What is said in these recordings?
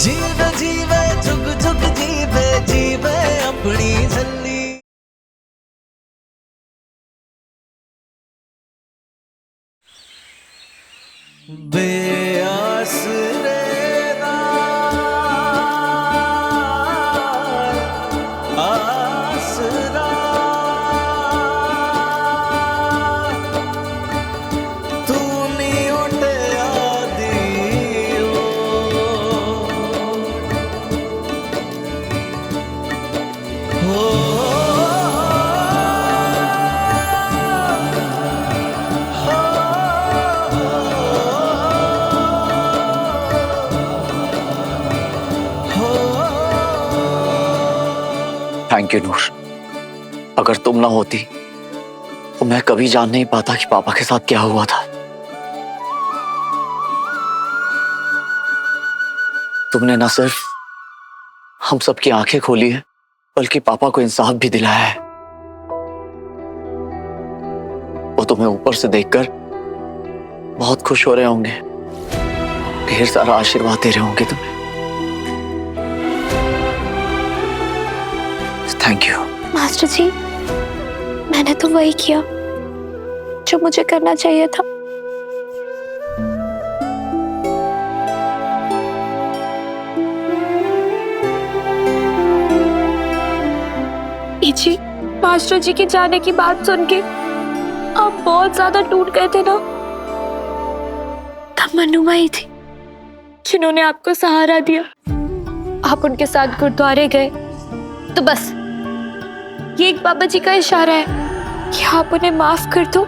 जीवे जीवे झुक झुक जीवे जीवे अपनी झल्ली। बेआसरे आसरा तू नहीं उठे आदियो हो थैंक यू नूर। अगर तुम ना होती तो मैं कभी जान नहीं पाता कि पापा के साथ क्या हुआ था। तुमने ना सिर्फ हम सबकी आंखें खोली है बल्कि पापा को इंसाफ भी दिलाया है। वो तुम्हें ऊपर से देखकर बहुत खुश हो रहे होंगे, ढेर सारा आशीर्वाद दे रहे होंगे तुम्हें। Thank you. मास्टर जी, मैंने तो वही किया जो मुझे करना चाहिए था। जी, मास्टर जी के जाने की बात सुन के आप बहुत ज्यादा टूट गए थे ना। तब मनुमा ही थी जिन्होंने आपको सहारा दिया। आप उनके साथ गुरुद्वारे गए तो बस ये एक बाबा जी का इशारा है कि आप उन्हें माफ कर दो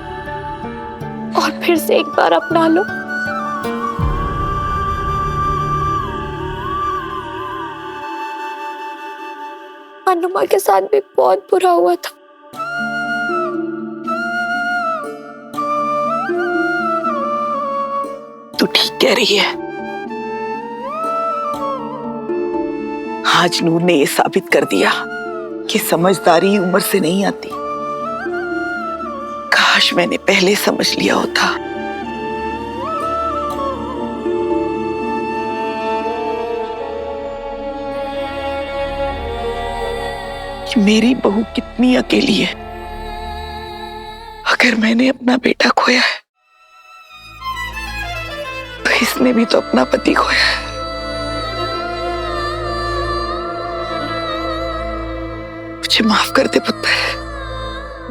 और फिर से एक बार अपना लो। अनुमा के साथ भी बहुत बुरा हुआ था। तू ठीक कह रही है। आज नूर ने ये साबित कर दिया कि समझदारी उम्र से नहीं आती। काश मैंने पहले समझ लिया होता। कि मेरी बहू कितनी अकेली है। अगर मैंने अपना बेटा खोया है तो इसने भी तो अपना पति खोया है। मुझे माफ कर दे पुत्र।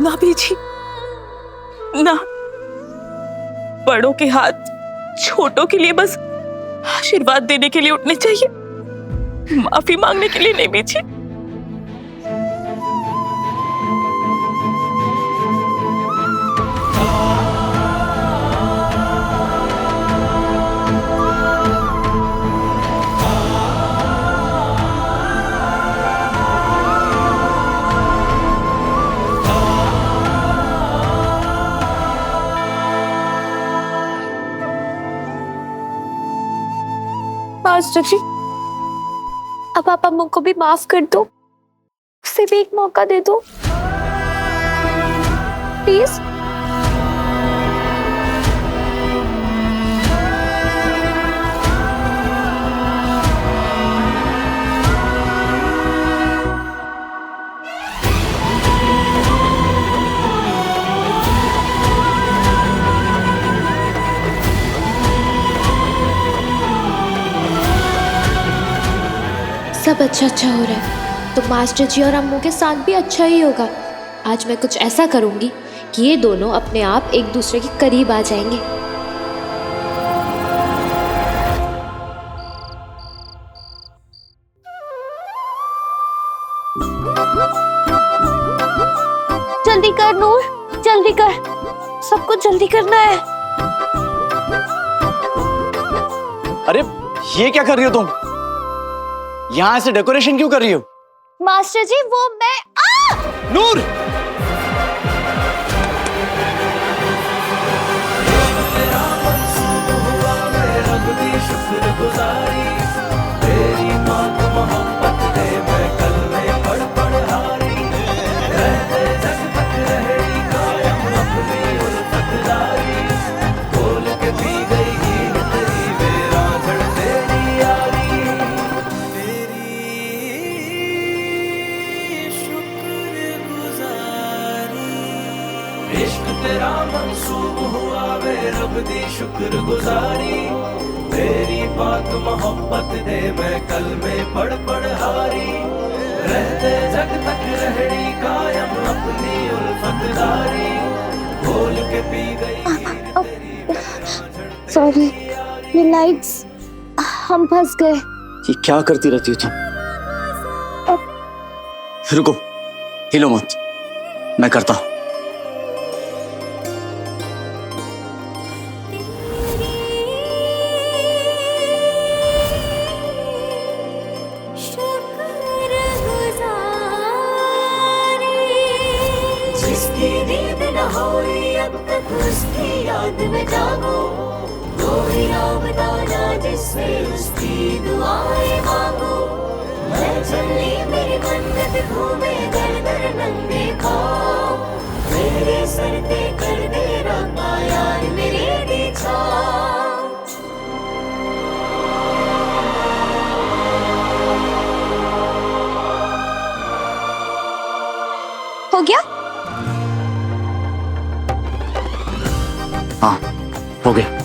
ना बीजी, ना। बड़ों के हाथ छोटों के लिए बस आशीर्वाद देने के लिए उठने चाहिए, माफी मांगने के लिए नहीं बीजी। मास्टर जी, अब आप अम्मू को भी माफ कर दो, उसे भी एक मौका दे दो प्लीज। सब अच्छा अच्छा हो रहा है तो मास्टर जी और अम्मू के साथ भी अच्छा ही होगा। आज मैं कुछ ऐसा करूंगी कि ये दोनों अपने आप एक दूसरे के करीब आ जाएंगे। जल्दी कर नूर, जल्दी कर, सब कुछ जल्दी करना है। अरे ये क्या कर रही हो तुम? यहाँ ऐसे डेकोरेशन क्यों कर रही हो? मास्टर जी वो मैं नूर! शुक्रगुजारी तेरी मात मोहब्बत दे मैं कल में पढ़ पढ़ हारी रहते जग तक रहेगी कायम अपनी उल्फतदारी खोल के पी गई हीर तेरी वे रांझड़ तेरी यारी। मानसून हुआ वे रब दी शुक्रगुजारी तेरी पाक मोहब्बत दे मैं कल में पढ़ हारी रहते जग तक रहड़ी कायम अपनी उल्फतदारी बोल के पी गई सॉरी, ये लाइट्स, हम फंस गए। ये क्या करती रहती हो तुम? रुको, हिलो मत, मैं करता हूं। जिसकी नींद न होई अब तक उसकी याद में जागो कोई नाम बताना जिससे उसकी दुआएं मांगो मैं चली मेरी मन्नत घूमे दर दर नंगे पाँव मेरे सर पे कर दे रब्बा यार मेरी दी छाँव। हो गया? हाँ, हो गया।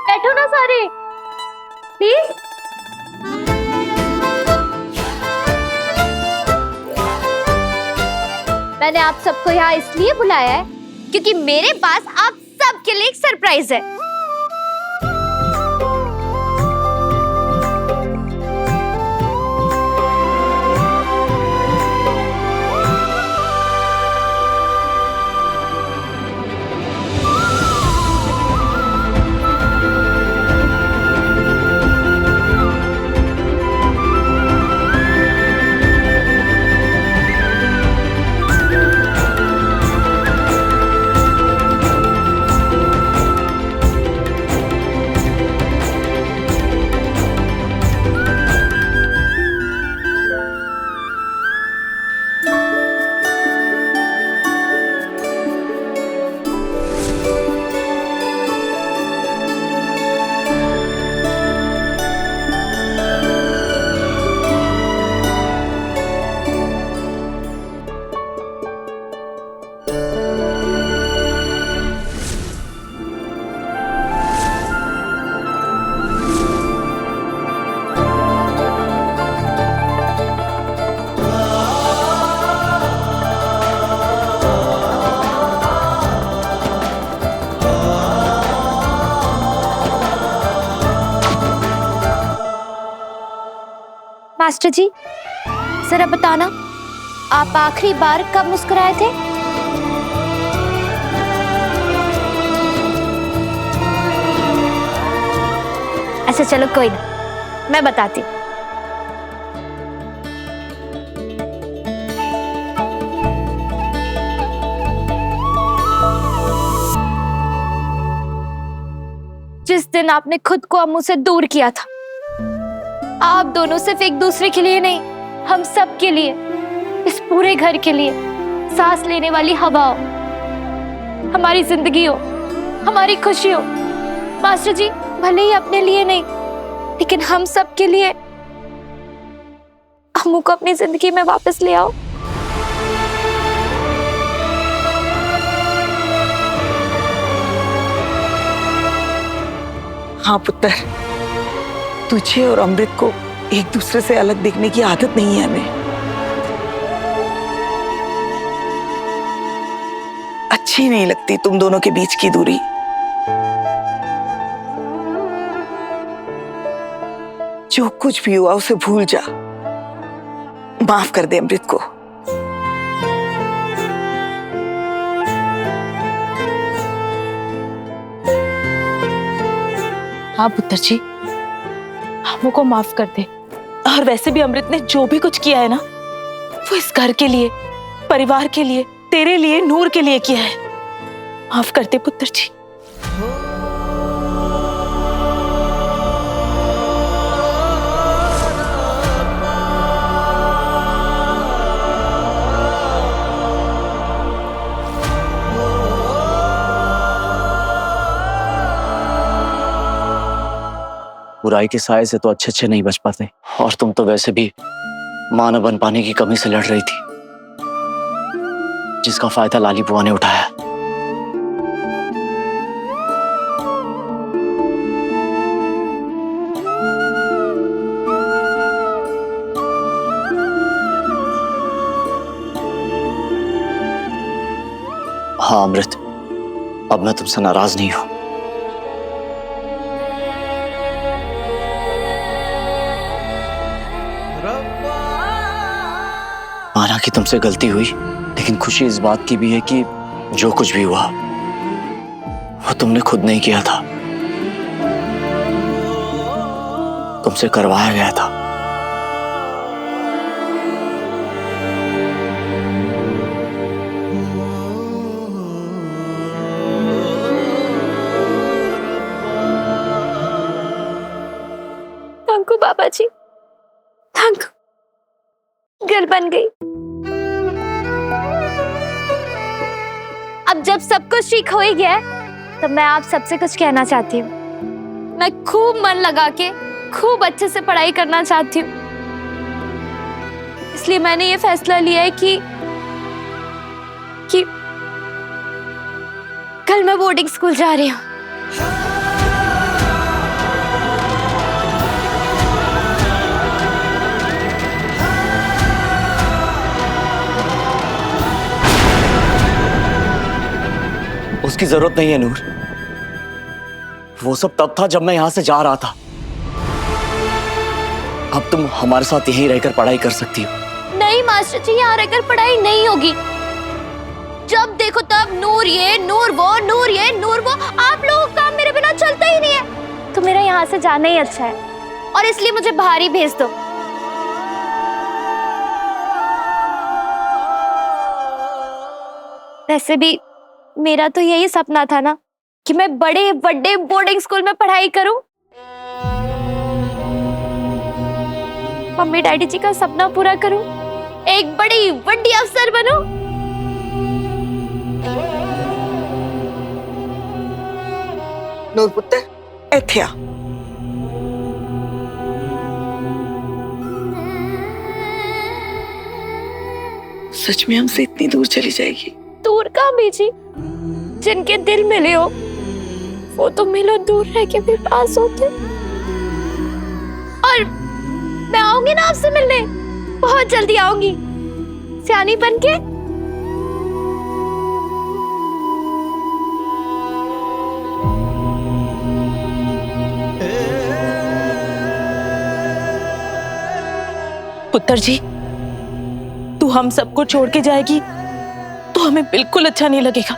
बैठो ना सारे, प्लीज। मैंने आप सबको यहाँ इसलिए बुलाया है क्योंकि मेरे पास आप सबके लिए एक सरप्राइज है। मास्टर जी, जरा बताना, आप आखिरी बार कब मुस्कुराए थे? अच्छा चलो कोई ना, मैं बताती हूँ। जिस दिन आपने खुद को अम्मू से दूर किया था। आप दोनों सिर्फ एक दूसरे के लिए नहीं, हम सब के लिए, इस पूरे घर के लिए सांस लेने वाली हवा हो, हमारी जिंदगी हो, हमारी खुशी हो। मास्टर जी, भले ही अपने लिए नहीं, लेकिन हम सब के लिए अम्मू को अपनी जिंदगी में वापस ले आओ। हाँ पुत्र, तुझे और अमृत को एक दूसरे से अलग देखने की आदत नहीं है हमें। अच्छी नहीं लगती तुम दोनों के बीच की दूरी। जो कुछ भी हुआ उसे भूल जा, माफ कर दे अमृत को। हाँ पुत्र जी, अम्मू को माफ कर दे। और वैसे भी अमृत ने जो भी कुछ किया है ना, वो इस घर के लिए, परिवार के लिए, तेरे लिए, नूर के लिए किया है। माफ कर दे पुत्र जी। बुराई के साए से तो अच्छे अच्छे नहीं बच पाते, और तुम तो वैसे भी मां न बन पाने की कमी से लड़ रही थी, जिसका फायदा लाली बुआ ने उठाया। हाँ अमृत, अब मैं तुमसे नाराज नहीं हूं। माना कि तुमसे गलती हुई, लेकिन खुशी इस बात की भी है कि जो कुछ भी हुआ वो तुमने खुद नहीं किया था, तुमसे करवाया गया था। थैंक यू बाबा जी, थैंक यू। गर्ल बन गई। अब जब सब कुछ ठीक हो ही गया है, तो मैं आप सबसे कुछ कहना चाहती हूँ। मैं खूब मन लगा के खूब अच्छे से पढ़ाई करना चाहती हूँ, इसलिए मैंने ये फैसला लिया है कि कल मैं बोर्डिंग स्कूल जा रही हूँ। उसकी जरूरत नहीं है नूर, वो सब तब था जब मैं यहां से जा रहा था। अब तुम हमारे साथ यहीं रहकर पढ़ाई कर सकती हो। नहीं मास्टर जी, यहाँ रहकर पढ़ाई नहीं होगी। जब देखो तब नूर ये नूर वो, नूर ये नूर वो। आप लोगों का काम मेरे बिना चलता ही नहीं है, तो मेरा यहाँ से जाना ही अच्छा है, और इसलिए मुझे बाहर ही भेज दो। वैसे भी मेरा तो यही सपना था ना कि मैं बड़े बड़े बोर्डिंग स्कूल में पढ़ाई करूं, मम्मी डैडी जी का सपना पूरा करूं, एक बड़ी बड़ी अफसर बनूं। नूर पुत्र, इत्थे आ। सच में हमसे इतनी दूर चली जाएगी? दूर कहाँ बीजी, जिनके दिल मिले हो वो तो मिलो दूर रह के भी पास होते। और मैं आऊंगी ना आपसे मिलने, बहुत जल्दी आऊंगी सियानी बन के। पुत्र जी, तू हम सबको छोड़ के जाएगी तो हमें बिल्कुल अच्छा नहीं लगेगा।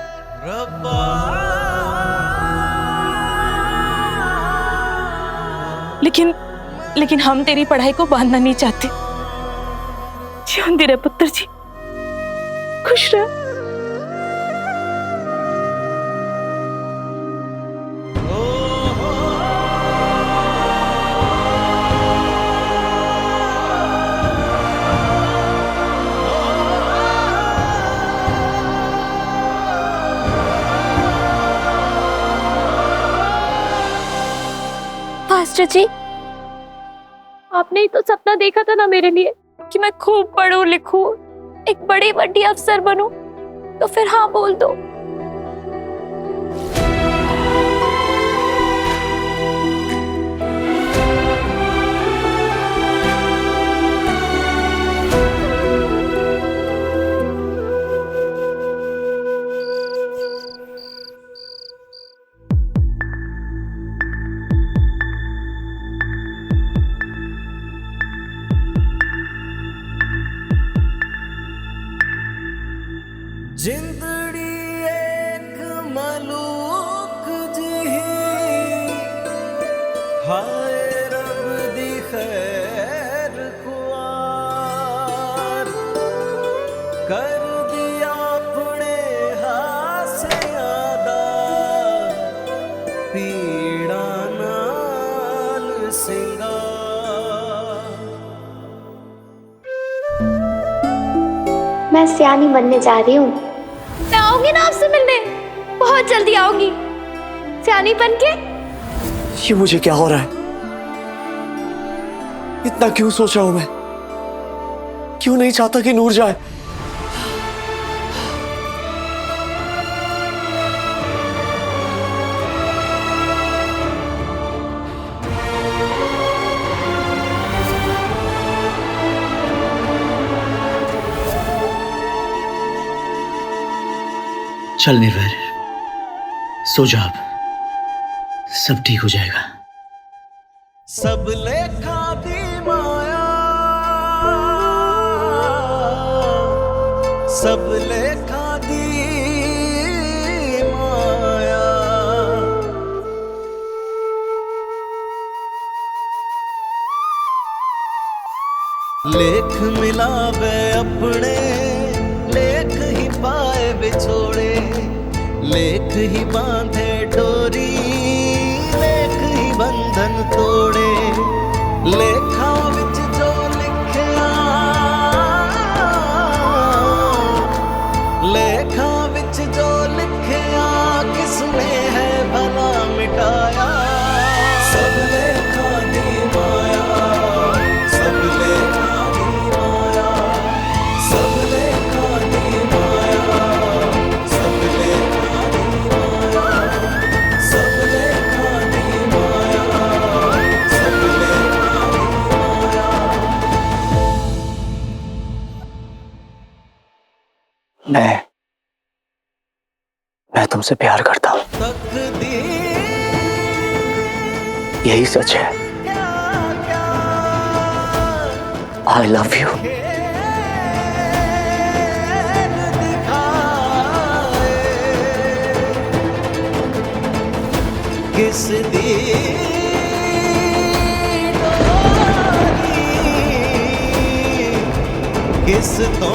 लेकिन हम तेरी पढ़ाई को बांधना नहीं चाहते। जीवन दे रहे पुत्र जी, खुश रह। मास्टर जी, आपने ही तो सपना देखा था ना मेरे लिए कि मैं खूब पढ़ूं लिखूं, एक बड़ी बड़ी अफसर बनूं, तो फिर हाँ बोल दो। जिंदड़ी एक मलूक जिही, हाय रब दी खैर खुआर, कर दिया अपने हासियादा, पीड़ा नाल सिंगार। मैं सियानी बनने जा रही हूँ। मैं आऊंगी ना आपसे मिलने, बहुत जल्दी आऊंगी सियानी बन के। ये मुझे क्या हो रहा है? इतना क्यों सोचा हूं मैं? क्यों नहीं चाहता कि नूर जाए? चल निर्भय, सो जा अब, सब ठीक हो जाएगा। सब लेखा दी माया, सब लेखा दी माया। लेख मिलावे अपने, लेख ही पाए बिछोड़े, लेख ही बांधे डोरी, लेख ही बंधन तोड़े। लेखा विच जो लिखिया, लेखा विच जो लिखिया, किसने है भला मिटाया। सब लेखा दी माया, सब लेखा दी माया, सब लेखा दी माया, सब लेखा दी माया, सब लेखा दी माया, सब लेखा दी माया। मैं तुमसे प्यार करता हूं, तकदीर यही सच है। I love you. किस दी किस तो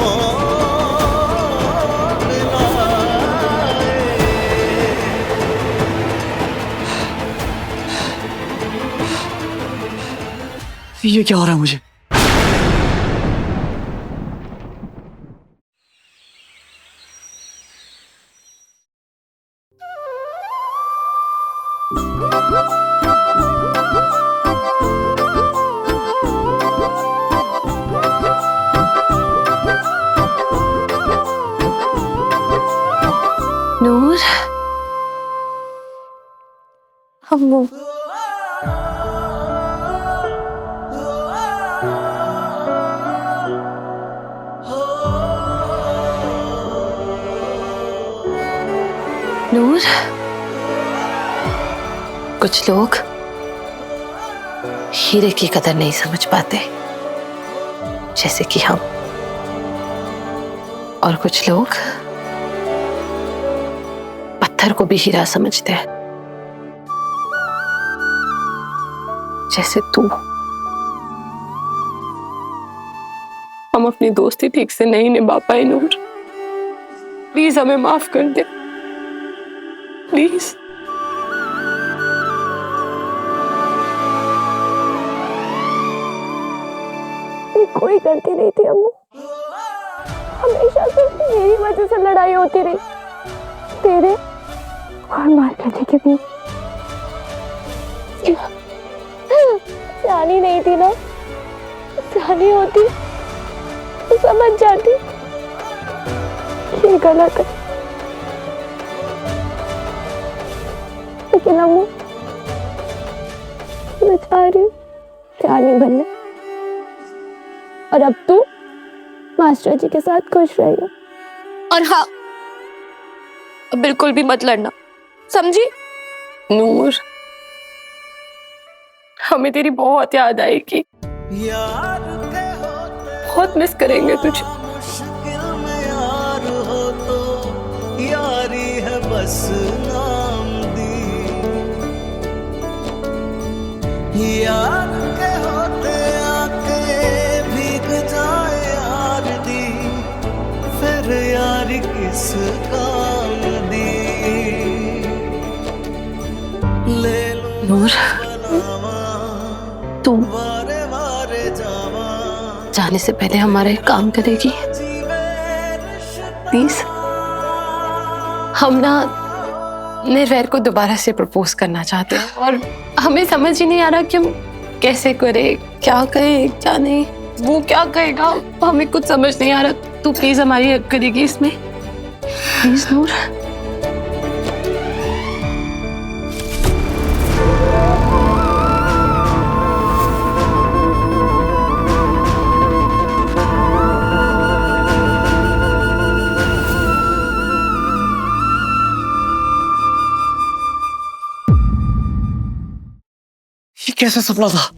ये क्या हो रहा है मुझे? नूर, अम्मू, नूर, कुछ लोग हीरे की कदर नहीं समझ पाते, जैसे कि हम, और कुछ लोग पत्थर को भी हीरा समझते हैं, जैसे तू। हम अपनी दोस्ती ठीक से नहीं निभा पाए नूर, प्लीज हमें माफ कर दे, प्लीज। कोई गलती नहीं थी अम्मू, हमेशा सिर्फ मेरी वजह से लड़ाई होती रही, तेरे और मार्केट के बीच। सियानी नहीं थी ना, सियानी होती तो समझ जाती ये गलत है। लेकिन अम्मू, मैं चाह रही हूँ सियानी बनने, और अब तू मास्टर जी के साथ खुश रहिए। और हाँ, अब बिल्कुल भी मत लड़ना, समझी? नूर, हमें तेरी बहुत याद आएगी, बहुत मिस करेंगे तुझे। मुश्किल में यार हो तो यारी है बस नाम दी, यार के होते आके भीग जाए यार दी, फिर यारी किस काम दी। ले लो नूर, तू वारे वारे जावा, जाने से पहले हमारा एक काम करेगी प्लीज? हम ना निर्वैर को दोबारा से प्रपोज करना चाहते हैं, और हमें समझ ही नहीं आ रहा कि हम कैसे करे, क्या करे क्या नहीं, वो क्या कहेगा, हमें कुछ समझ नहीं आ रहा। तू प्लीज हमारी हेल्प करेगी इसमें, प्लीज नूर। ये कैसा सपना था?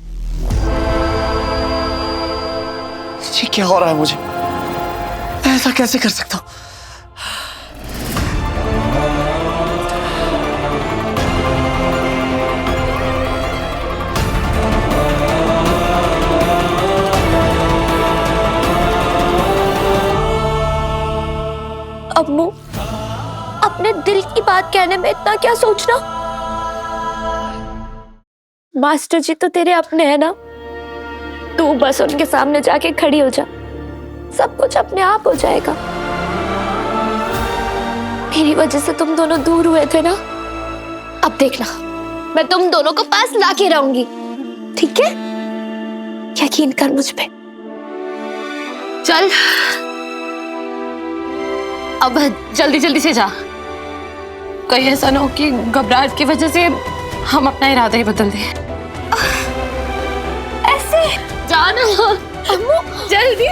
ये क्या हो रहा है मुझे? मैं ऐसा कैसे कर सकता हूँ? अम्मू, अपने दिल की बात कहने में इतना क्या सोचना। मास्टर जी तो तेरे अपने हैं ना, तू बस उनके सामने जाके खड़ी हो जा, सब कुछ अपने आप हो जाएगा। मेरी वजह से तुम दोनों दूर हुए थे ना, अब देखना मैं तुम दोनों को पास लाके रहूंगी, ठीक है? यकीन कर मुझ पे। चल अब जल्दी जल्दी से जा, कहीं ऐसा ना हो कि घबराहट की वजह से हम अपना इरादा ही बदल दें। ऐसे जाना अम्मू, जल्दी।